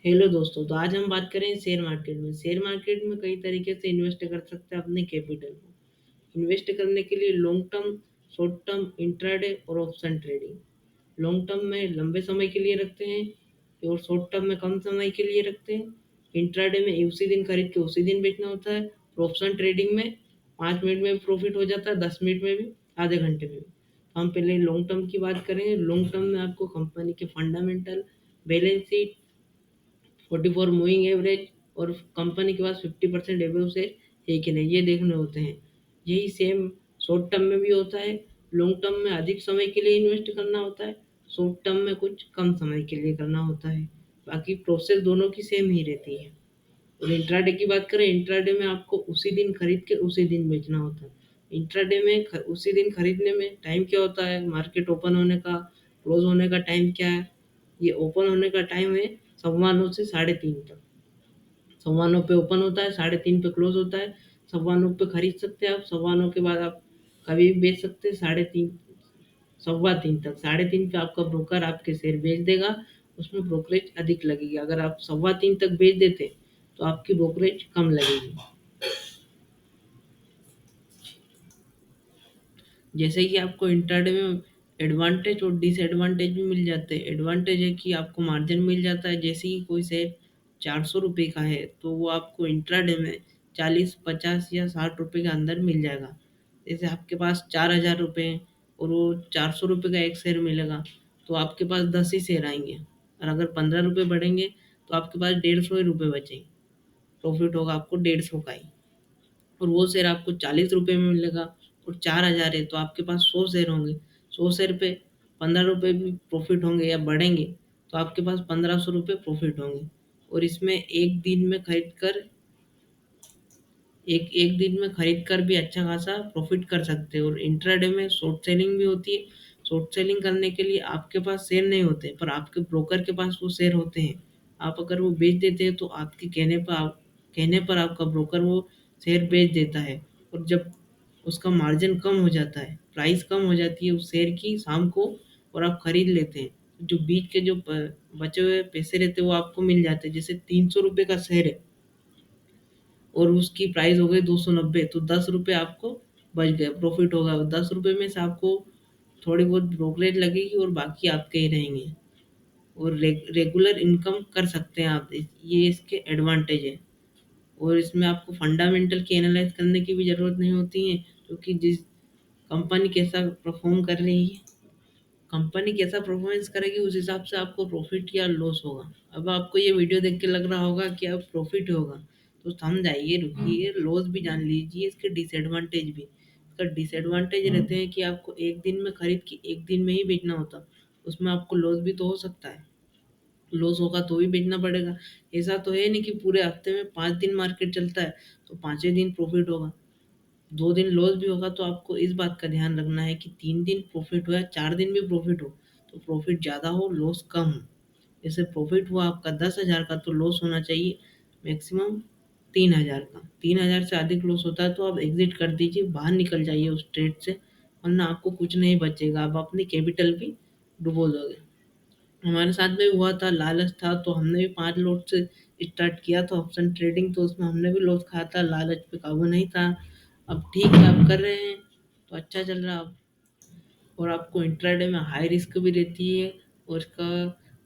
Hello दोस्तों। तो आज हम बात करें शेयर मार्केट में। शेयर मार्केट में कई तरीके से इन्वेस्ट कर सकते हैं अपने कैपिटल को। इन्वेस्ट करने के लिए long term, short term, intraday और ऑप्शन ट्रेडिंग। लॉन्ग टर्म में लंबे समय के लिए रखते हैं और शॉर्ट टर्म में कम समय के लिए रखते हैं। इंट्राडे में उसी दिन खरीद के उसी दिन बेचना होता है और ऑप्शन ट्रेडिंग में 5 मिनट में भी प्रॉफिट हो जाता है, 10 मिनट में भी, आधे घंटे में भी। तो हम पहले लॉन्ग टर्म की बात करेंगे। लॉन्ग टर्म में आपको कंपनी के fundamental, balance sheet, 44 moving average और कंपनी के पास 50% एवरेज से है कि नहीं, ये देखने होते हैं। यही सेम शॉर्ट टर्म में भी होता है। लॉन्ग टर्म में अधिक समय के लिए इन्वेस्ट करना होता है, शॉर्ट टर्म में कुछ कम समय के लिए करना होता है। बाकी प्रोसेस दोनों की सेम ही रहती है। और इंट्राडे की बात करें, इंट्राडे में आपको उसी दिन खरीद के उसी दिन बेचना होता है। इंट्राडे में उसी दिन खरीदने में टाइम क्या होता है, मार्केट ओपन होने का, क्लोज होने का टाइम क्या है। ये ओपन होने का टाइम है 9:15 से 3:30 तक। 9:15 पे ओपन होता है, 3:30 पे क्लोज होता है। 9:15 पे खरीद सकते हैं आप, 9:15 के बाद आप कभी भी बेच सकते हैं। 3:30, 3:15 तक, 3:30 पे आपका ब्रोकर आपके शेयर बेच देगा। उसमें ब्रोकरेज अधिक लगेगी। अगर आप 3:15 तक बेच देते तो आपकी ब्रोकरेज कम लगेगी। जैसे कि आपको इंट्राडे में एडवांटेज और डिसएडवांटेज भी मिल जाते हैं। एडवांटेज है कि आपको मार्जिन मिल जाता है। जैसे कि कोई शेयर 400 रुपये का है तो वो आपको इंट्राडे में 40, 50 या 60 रुपये के अंदर मिल जाएगा। जैसे आपके पास 4,000 रुपये हैं और वो 400 रुपये का एक शेयर मिलेगा, तो आपके पास 10 ही शेयर आएंगे। और अगर 15 रुपये बढ़ेंगे तो आपके पास 150 ही रुपये बचेंगे। प्रॉफिट होगा आपको 150 का ही। और वो शेयर आपको 40 रुपये में मिलेगा और 4,000 है तो आपके पास 100 शेयर होंगे। 100 शेयर पे 15 रुपये भी प्रॉफिट होंगे या बढ़ेंगे तो आपके पास 1,500 रुपये प्रॉफिट होंगे। और इसमें एक एक दिन में खरीद कर भी अच्छा खासा प्रॉफिट कर सकते हैं। और इंट्राडे में शॉर्ट सेलिंग भी होती है। शॉर्ट सेलिंग करने के लिए आपके पास शेयर नहीं होते पर आपके ब्रोकर के पास वो शेयर होते हैं। आप अगर वो बेच देते हैं तो आपके कहने पर आपका ब्रोकर वो शेयर बेच देता है। और जब उसका मार्जिन कम हो जाता है, प्राइस कम हो जाती है उस शेयर की शाम को, और आप खरीद लेते हैं, जो बीच के जो बचे हुए पैसे रहते हैं वो आपको मिल जाते हैं। जैसे 300 रुपये का शेयर है और उसकी प्राइस हो गई 290, तो 10 रुपये आपको बच गए, प्रॉफिट होगा। 10 रुपये में से आपको थोड़ी बहुत ब्रोकरेज लगेगी और बाकी आपके ही रहेंगे। और रेगुलर इनकम कर सकते हैं आप। ये इसके एडवांटेज है। और इसमें आपको फंडामेंटल की एनालाइज करने की भी ज़रूरत नहीं होती है, क्योंकि जिस कंपनी कैसा परफॉर्म कर रही है, कंपनी कैसा परफॉर्मेंस करेगी उस हिसाब से आपको प्रॉफिट या लॉस होगा। अब आपको ये वीडियो देख के लग रहा होगा कि अब प्रॉफिट होगा, तो समझाइए, रुकिए, लॉस भी जान लीजिए, इसके डिसएडवांटेज भी। इसका डिसएडवांटेज रहते हैं कि आपको एक दिन में खरीद के एक दिन में ही बेचना होता। उसमें आपको लॉस भी तो हो सकता है। लॉस होगा तो भी बेचना पड़ेगा। ऐसा तो है नहीं कि पूरे हफ्ते में 5 दिन मार्केट चलता है तो 5 दिन प्रॉफिट होगा। 2 दिन लॉस भी होगा तो आपको इस बात का ध्यान रखना है कि 3 दिन प्रॉफिट हो या 4 दिन भी प्रॉफिट हो, तो प्रॉफिट ज़्यादा हो, लॉस कम हो। जैसे प्रॉफिट हुआ आपका 10,000 का तो लॉस होना चाहिए मैक्सिमम 3,000 का। 3,000 से अधिक लॉस होता है तो आप एग्जिट कर दीजिए, बाहर निकल जाइए उस ट्रेड से, वरना आपको कुछ नहीं बचेगा, आप अपनी कैपिटल भी डुबो दोगे। हमारे साथ में हुआ था, लालच था तो हमने भी 5 लॉट से स्टार्ट किया था ऑप्शन ट्रेडिंग, तो उसमें हमने भी लॉस खाया था, लालच पे काबू नहीं था। अब ठीक है, आप कर रहे हैं तो अच्छा चल रहा है। और आपको इंट्राडे में हाई रिस्क भी रहती है और इसका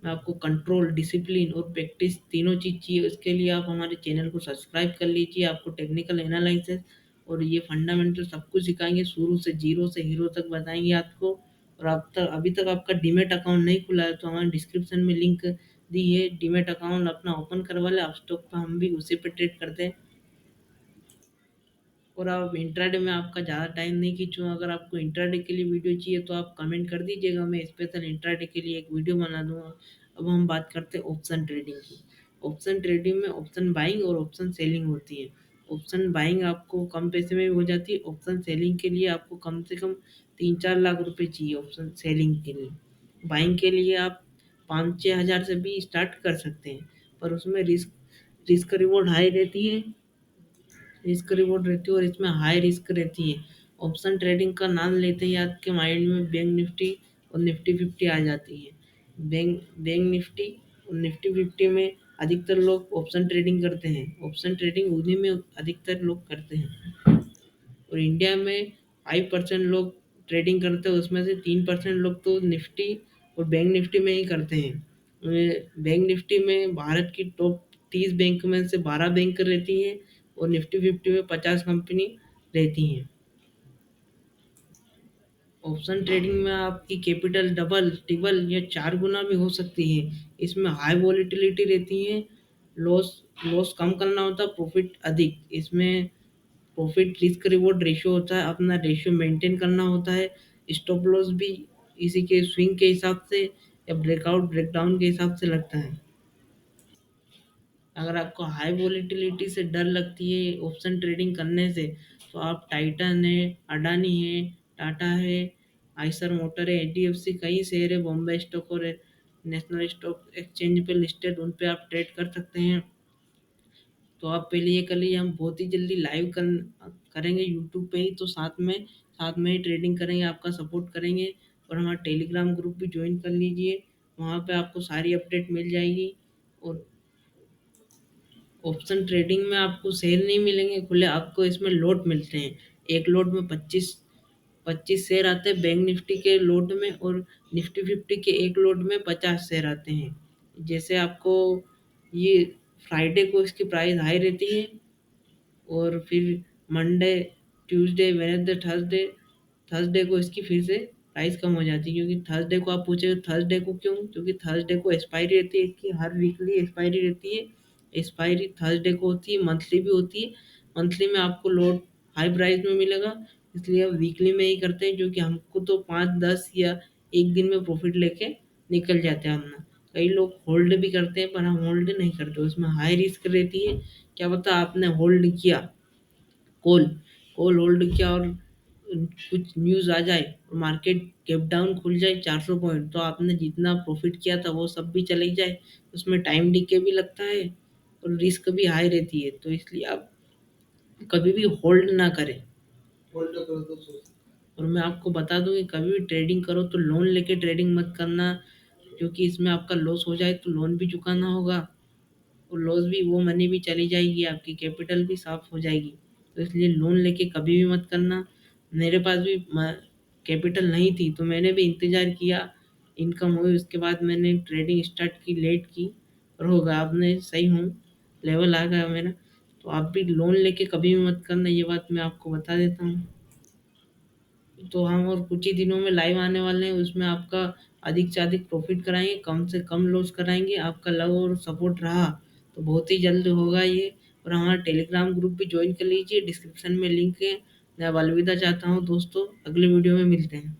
मैं आपको कंट्रोल, डिसिप्लिन और प्रैक्टिस तीनों चीज़ चाहिए। इसके लिए आप हमारे चैनल को सब्सक्राइब कर लीजिए। आपको टेक्निकल एनालिसिस और ये फंडामेंटल सब कुछ सिखाएंगे, शुरू से जीरो से हीरो तक बताएंगे आपको। और आप तक अभी तक आपका डीमेट अकाउंट नहीं खुला है तो हमारे डिस्क्रिप्शन में लिंक दी है, डीमेट अकाउंट अपना ओपन करवा ले। आप स्टॉक पर हम भी उसी पे ट्रेड करते हैं। और आप इंट्राडे में आपका ज़्यादा टाइम नहीं खींचूँ, अगर आपको इंट्राडे के लिए वीडियो चाहिए तो आप कमेंट कर दीजिएगा, मैं स्पेशल इंट्राडे के लिए एक वीडियो बना दूंगा। अब हम बात करते हैं ऑप्शन ट्रेडिंग की। ऑप्शन ट्रेडिंग में ऑप्शन बाइंग और ऑप्शन सेलिंग होती है। ऑप्शन बाइंग आपको कम पैसे में भी हो जाती है। ऑप्शन सेलिंग के लिए आपको कम से कम 3-4 लाख रुपए चाहिए ऑप्शन सेलिंग के लिए। बाइंग के लिए आप 5-6 हज़ार से भी स्टार्ट कर सकते हैं, पर उसमें रिस्क रिस्क रिवॉर्ड हाई रहती है। रिस्क रिवॉर्ड रहती है और इसमें हाई रिस्क रहती है। ऑप्शन ट्रेडिंग का नाम लेते ही आपके माइंड में बैंक निफ्टी और निफ्टी 50 आ जाती है। बैंक बैंक निफ्टी और निफ्टी 50 में अधिकतर लोग ऑप्शन ट्रेडिंग करते हैं। ऑप्शन ट्रेडिंग उन्हीं में अधिकतर लोग करते हैं। और इंडिया में 5% लोग ट्रेडिंग करते हैं, उसमें से 3% लोग तो निफ्टी और बैंक निफ्टी में ही करते हैं। बैंक निफ्टी में भारत की टॉप 30 बैंक में से 12 बैंक रहती हैं और निफ्टी 50 में 50 कंपनी रहती हैं। ऑप्शन ट्रेडिंग में आपकी कैपिटल डबल ट्रिपल या 4 गुना भी हो सकती है। इसमें हाई वॉलेटिलिटी रहती है। लॉस लॉस कम करना होता है, प्रॉफिट अधिक। इसमें प्रॉफिट रिस्क रिवॉर्ड रेशियो होता है, अपना रेशियो मेंटेन करना होता है। स्टॉप लॉस भी इसी के स्विंग के हिसाब से या ब्रेकआउट ब्रेकडाउन के हिसाब से लगता है। अगर आपको हाई वॉलेटिलिटी से डर लगती है ऑप्शन ट्रेडिंग करने से, तो आप टाइटन है, अडानी है, टाटा है, आइसर मोटर है, एचडीएफसी, कई शेयर है, बॉम्बे स्टॉक और नेशनल स्टॉक एक्सचेंज पे लिस्टेड, उन पे आप ट्रेड कर सकते हैं। तो आप पहले ये कर लीजिए, हम बहुत ही जल्दी लाइव करेंगे यूट्यूब पे ही, तो साथ में ही ट्रेडिंग करेंगे, आपका सपोर्ट करेंगे। और हमारा टेलीग्राम ग्रुप भी ज्वाइन कर लीजिए, वहाँ पे आपको सारी अपडेट मिल जाएगी। और ऑप्शन ट्रेडिंग में आपको शेयर नहीं मिलेंगे खुले, आपको इसमें लॉट मिलते हैं। एक लॉट में 25 शेयर आते हैं बैंक निफ्टी के लॉट में, और निफ्टी 50 के एक लॉट में 50 शेयर आते हैं। जैसे आपको ये फ्राइडे को इसकी प्राइस हाई रहती है, और फिर Monday, Tuesday, Wednesday, Thursday, Thursday को इसकी फिर से प्राइस कम हो जाती है। क्योंकि थर्सडे को आप पूछे थर्सडे को क्यों, क्योंकि थर्सडे को एक्सपायरी रहती है इसकी, हर वीकली एक्सपायरी रहती है। एक्सपायरी थर्सडे को होती है, मंथली भी होती है। मंथली में आपको लोड हाई प्राइस में मिलेगा, इसलिए हम वीकली में ही करते हैं, क्योंकि हमको तो 5-10 या एक दिन में प्रॉफिट लेके निकल जाते हैं अपना। कई लोग होल्ड भी करते हैं, पर हम होल्ड नहीं करते, उसमें हाई रिस्क रहती है। क्या पता आपने होल्ड किया, कॉल कॉल होल्ड किया और कुछ न्यूज़ आ जाए और मार्केट गैप डाउन खुल जाए 400 पॉइंट, तो आपने जितना प्रॉफिट किया था वो सब भी चले जाए। उसमें टाइम डिके भी लगता है और रिस्क भी हाई रहती है, तो इसलिए आप कभी भी होल्ड ना करें। होल्ड करो तो और मैं आपको बता दूं कि कभी भी ट्रेडिंग करो तो लोन लेके ट्रेडिंग मत करना, क्योंकि इसमें आपका लॉस हो जाए तो लोन भी चुकाना होगा, और लॉस भी, वो मनी भी चली जाएगी, आपकी कैपिटल भी साफ हो जाएगी। तो इसलिए लोन लेके कभी भी मत करना। मेरे पास भी कैपिटल नहीं थी, तो मैंने भी इंतज़ार किया, इनकम हुई, उसके बाद मैंने ट्रेडिंग स्टार्ट की, लेट की, और होगा, अब मैं सही हूँ, लेवल आ गया मेरा। तो आप भी लोन लेके कभी भी मत करना, ये बात मैं आपको बता देता हूँ। तो हम और कुछ ही दिनों में लाइव आने वाले हैं, उसमें आपका अधिक से अधिक प्रॉफिट कराएंगे, कम से कम लॉस कराएंगे। आपका लव और सपोर्ट रहा तो बहुत ही जल्द होगा ये। और हमारा टेलीग्राम ग्रुप भी ज्वाइन कर लीजिए, डिस्क्रिप्शन में लिंक है। मैं अब अलविदा चाहता हूँ दोस्तों, अगले वीडियो में मिलते हैं।